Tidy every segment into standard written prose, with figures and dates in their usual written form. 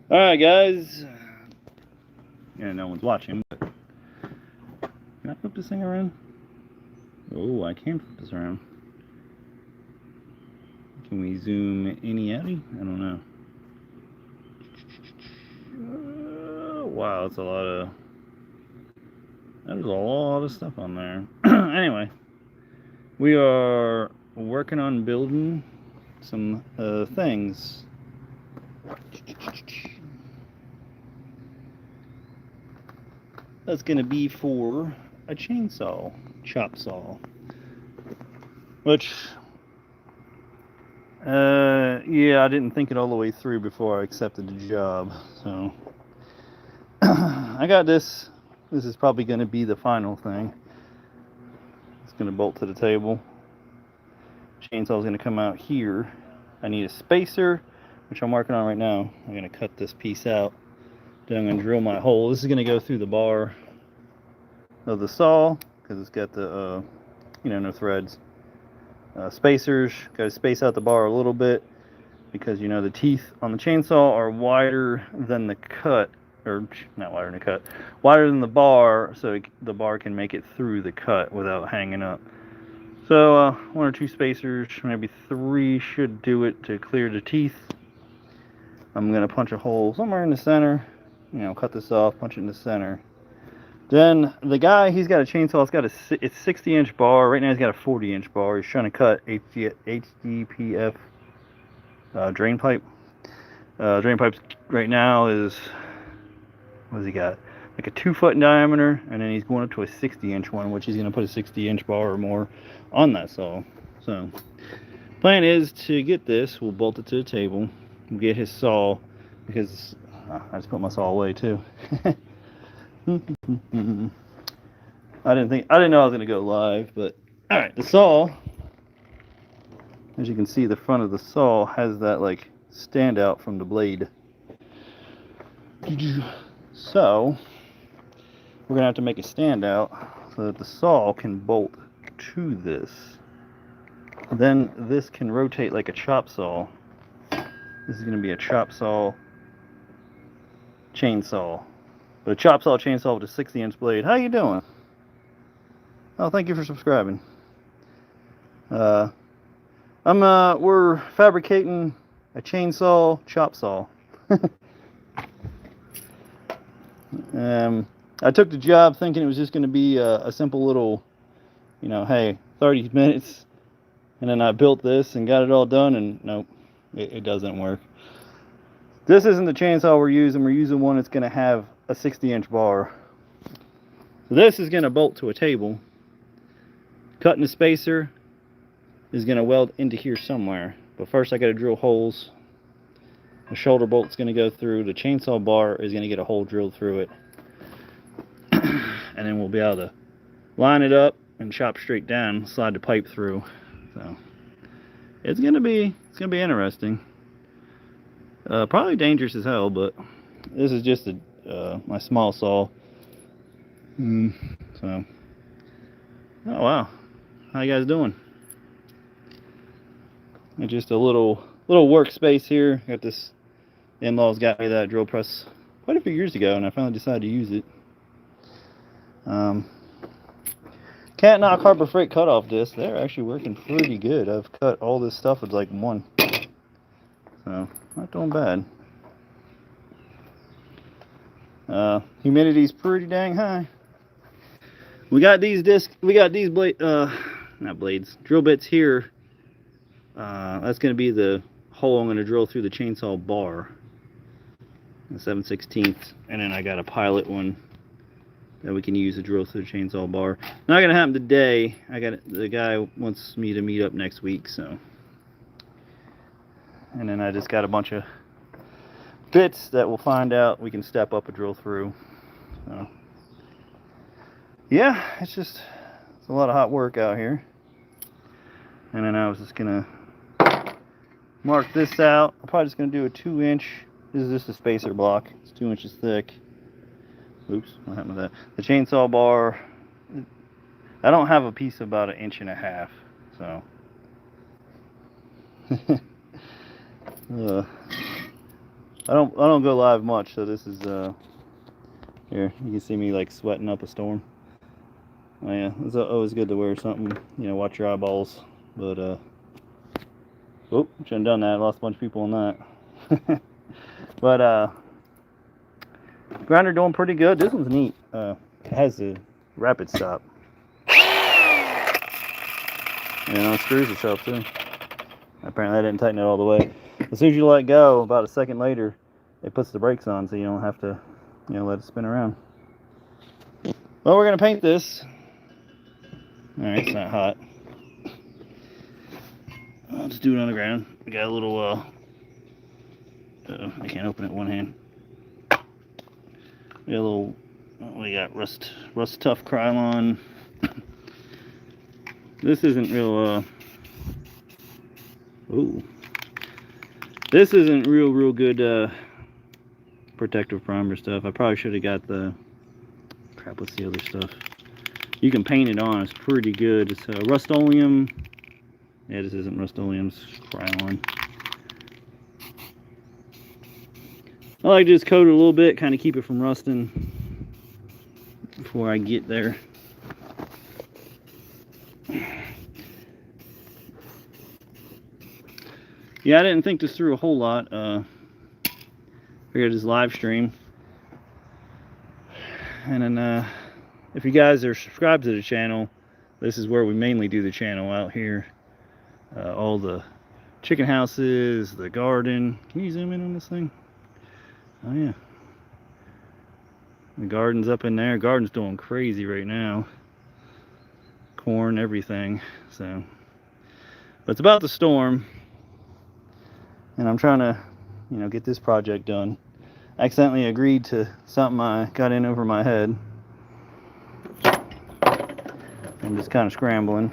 Alright, guys. Yeah, no one's watching, but can I flip this thing around? Oh, I can flip this around. Can we zoom any outy? I don't know. Wow, that's a lot of. There's a lot of stuff on there. Anyway, we are working on building some things. That's gonna be for a chainsaw, chop saw. Which, yeah, I didn't think it all the way through before I accepted the job. So, I got this. This is probably going to be the final thing. It's going to bolt to the table. Chainsaw is going to come out here. I need a spacer, which I'm working on right now. I'm going to cut this piece out. Then I'm going to drill my hole. This is going to go through the bar of the saw because it's got the, no threads. Spacers, got to space out the bar a little bit because, the teeth on the chainsaw are wider than the cut. Or not wider than the cut, wider than the bar, so the bar can make it through the cut without hanging up. So 1 or 2 spacers, maybe 3 should do it to clear the teeth. I'm gonna punch a hole somewhere in the center, cut this off, punch it in the center. Then the guy, he's got a chainsaw. It's 60-inch bar. Right now he's got a 40-inch bar. He's trying to cut HDPF drain pipe. Drain pipes right now is, what has he got? Like a 2-foot in diameter, and then he's going up to a 60-inch one, which he's going to put a 60-inch bar or more on that saw. So, plan is to get this. We'll bolt it to the table. We'll get his saw, because I just put my saw away too. I didn't know I was going to go live, but all right. The saw, as you can see, the front of the saw has that like standout from the blade. So, we're going to have to make a standout so that the saw can bolt to this. Then this can rotate like a chop saw. This is going to be a chop saw chainsaw. But a chop saw chainsaw with a 60-inch blade. How you doing? Oh, thank you for subscribing. We're fabricating a chainsaw chop saw. I took the job thinking it was just going to be a simple little, hey, 30 minutes, and then I built this and got it all done, and nope, it doesn't work. This isn't the chainsaw we're using. We're using one that's going to have a 60-inch bar. So this is going to bolt to a table. Cutting the spacer is going to weld into here somewhere. But first I got to drill holes. The shoulder bolt's going to go through. The chainsaw bar is going to get a hole drilled through it. And then we'll be able to line it up and chop straight down, slide the pipe through. So it's gonna be interesting. Probably dangerous as hell, but this is just my small saw. So, oh wow, how you guys doing? It's just a little workspace here. Got this. The in-laws got me that drill press quite a few years ago, and I finally decided to use it. Can't knock Harbor Freight cutoff discs. They're actually working pretty good. I've cut all this stuff with like one. So, not doing bad. Humidity's pretty dang high. We got these not blades, drill bits here. That's going to be the hole I'm going to drill through the chainsaw bar. The 7/16, and then I got a pilot one that we can use to drill through the chainsaw bar. Not gonna happen today. The guy wants me to meet up next week, so. And then I just got a bunch of bits that we'll find out we can step up and drill through. So yeah, it's a lot of hot work out here. And then I was just gonna mark this out. I'm probably just gonna do a 2-inch. This is just a spacer block. It's 2 inches thick. Oops, what happened to that? The chainsaw bar, I don't have a piece about 1.5 inches, so. I don't go live much, so this is here you can see me like sweating up a storm. Oh yeah, it's always good to wear something, you know, watch your eyeballs. But oh, shouldn't have done that. I lost a bunch of people on that. But grinder doing pretty good. This one's neat. It has a rapid stop. You know, it screws itself too. Apparently I didn't tighten it all the way. As soon as you let go, about a second later, it puts the brakes on, so you don't have to, you know, let it spin around. Well, we're gonna paint this. All right, it's not hot. I'll just do it on the ground. We got a little. I can't open it with one hand. We got a little. We got rust tough Krylon. This isn't real. Ooh. This isn't real good protective primer stuff. I probably should have got the crap. What's the other stuff? You can paint it on. It's pretty good. It's Rust-Oleum. Yeah, this isn't Rust-Oleum. It's Krylon. I like to just coat it a little bit, kind of keep it from rusting before I get there. Yeah, I didn't think this through a whole lot. Figured this live stream. And then if you guys are subscribed to the channel, this is where we mainly do the channel out here. All the chicken houses, the garden. Can you zoom in on this thing? Oh yeah. The garden's up in there. Garden's doing crazy right now. Corn, everything. So, but it's about the storm. And I'm trying to, you know, get this project done. I accidentally agreed to something I got in over my head. I'm just kind of scrambling.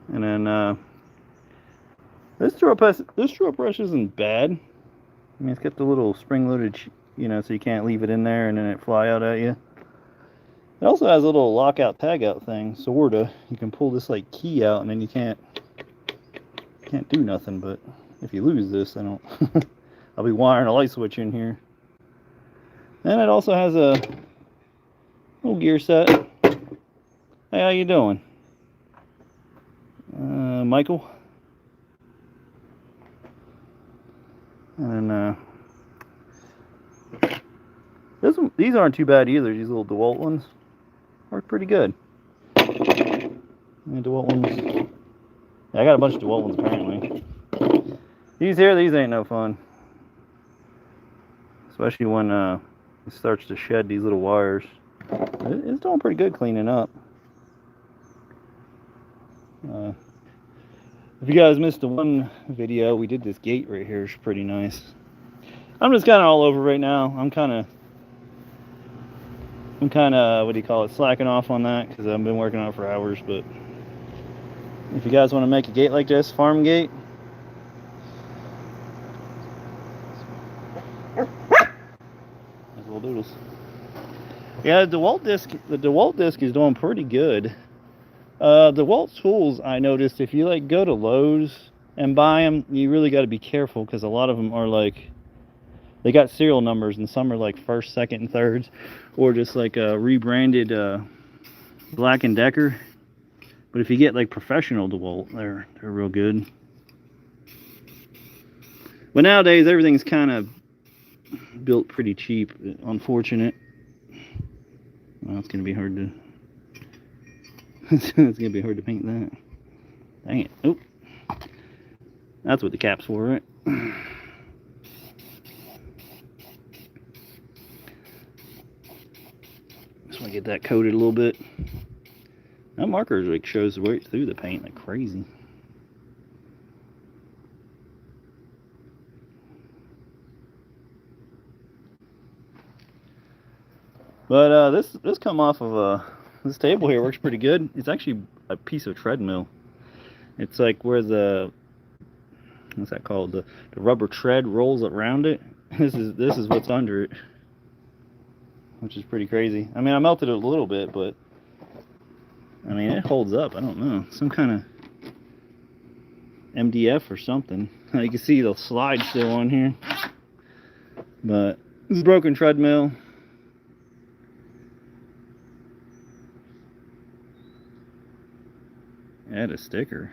And then this drill press isn't bad. I mean, it's got the little spring-loaded, you know, so you can't leave it in there and then it fly out at you. It also has a little lockout tagout thing, sorta. You can pull this like key out and then you can't do nothing. But if you lose this, I don't. I'll be wiring a light switch in here. And it also has a little gear set. Hey, how you doing, Michael? And then these aren't too bad either. These little DeWalt ones work pretty good. And DeWalt ones. Yeah, I got a bunch of DeWalt ones apparently. These ain't no fun. Especially when it starts to shed these little wires. It's doing pretty good cleaning up. If you guys missed the one video, we did this gate right here. It's pretty nice. I'm just kind of all over right now. I'm kind of, what do you call it, slacking off on that because I've been working on it for hours. But if you guys want to make a gate like this, farm gate, there's little doodles. Yeah, the DeWalt disc is doing pretty good. The DeWalt tools, I noticed, if you like go to Lowe's and buy them, you really got to be careful because a lot of them are like, they got serial numbers and some are like first, second, and thirds, or just like a rebranded Black & Decker. But if you get like professional DeWalt, they're real good. But nowadays everything's kind of built pretty cheap. Unfortunate. Well, it's gonna be hard to. It's gonna be hard to paint that. Dang it! Oop. That's what the cap's for, right? Just want to get that coated a little bit. That marker like shows right through the paint like crazy. But this come off of this table here works pretty good. It's actually a piece of treadmill. It's like where the, what's that called? The rubber tread rolls around it. This is what's under it, which is pretty crazy. I mean, I melted it a little bit, but I mean, it holds up. I don't know, some kind of, MDF or something. You can see the slide still on here. But this is a broken treadmill. Add a sticker.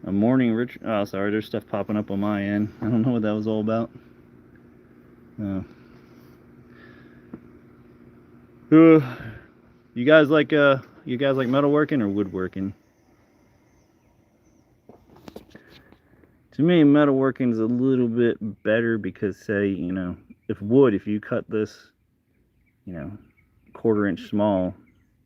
A morning rich. Oh, sorry, there's stuff popping up on my end. I don't know what that was all about. You guys like metalworking or woodworking? To me, metalworking is a little bit better because, say, you know, if you cut this, you know, 1/4 inch small,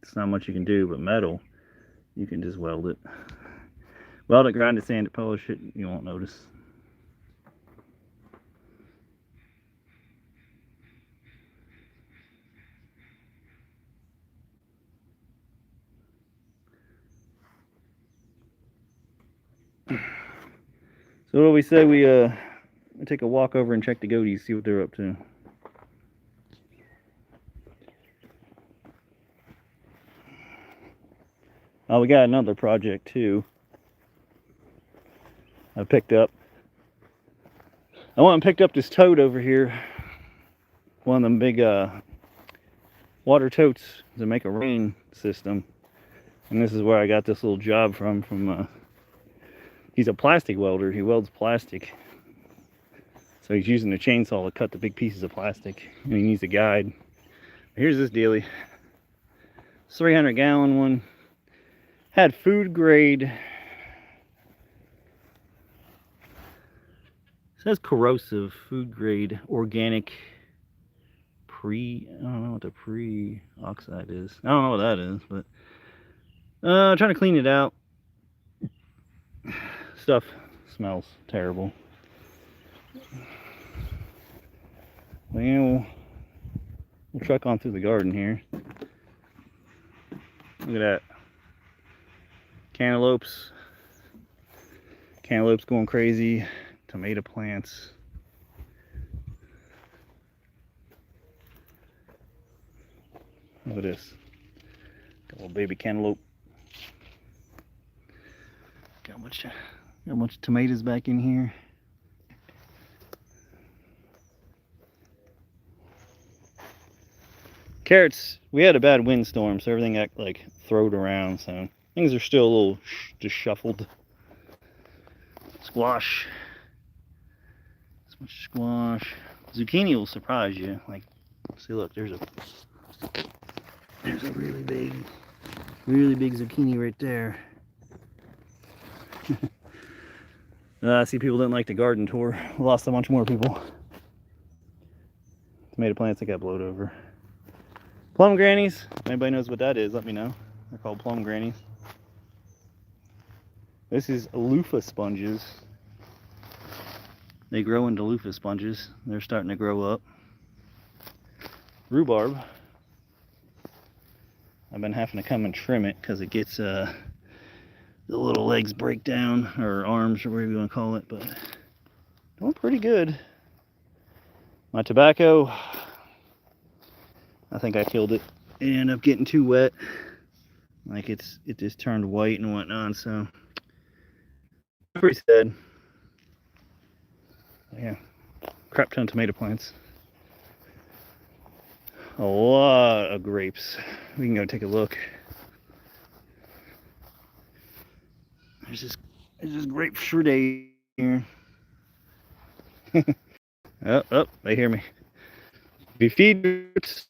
it's not much you can do. But metal, you can just weld it. Weld it, grind it, sand it, polish it, you won't notice. So what do we say we take a walk over and check the goatees, see what they're up to. Oh, we got another project too. I picked up. I went and picked up this tote over here. One of them big water totes to make a rain system. And this is where I got this little job from he's a plastic welder. He welds plastic. So he's using a chainsaw to cut the big pieces of plastic. And he needs a guide. Here's this dealie. 300-gallon one. Had food grade. It says corrosive, food grade, organic, I don't know what the pre-oxide is. I don't know what that is, but trying to clean it out. Stuff smells terrible. Well, you know, we'll truck on through the garden here. Look at that. Cantaloupes going crazy. Tomato plants. Look at this. Got a little baby cantaloupe. Got a bunch of tomatoes back in here. Carrots, we had a bad windstorm, so everything got like thrown around, so things are still a little just shuffled. Squash. This much squash. Zucchini will surprise you. Like, see, look, there's a really big zucchini right there. I see people didn't like the garden tour. Lost a bunch more people. Tomato plants that got blowed over. Plum grannies. If anybody knows what that is, let me know. They're called plum grannies. This is loofah sponges. They grow into loofah sponges. They're starting to grow up. Rhubarb. I've been having to come and trim it because it gets the little legs break down, or arms, or whatever you want to call it, but doing pretty good. My tobacco, I think I killed it. It ended up getting too wet. Like it just turned white and whatnot, so pretty sad. Yeah, crap ton of tomato plants. A lot of grapes. We can go take a look. There's this grapefruit here. Oh, they hear me. If you feed roots,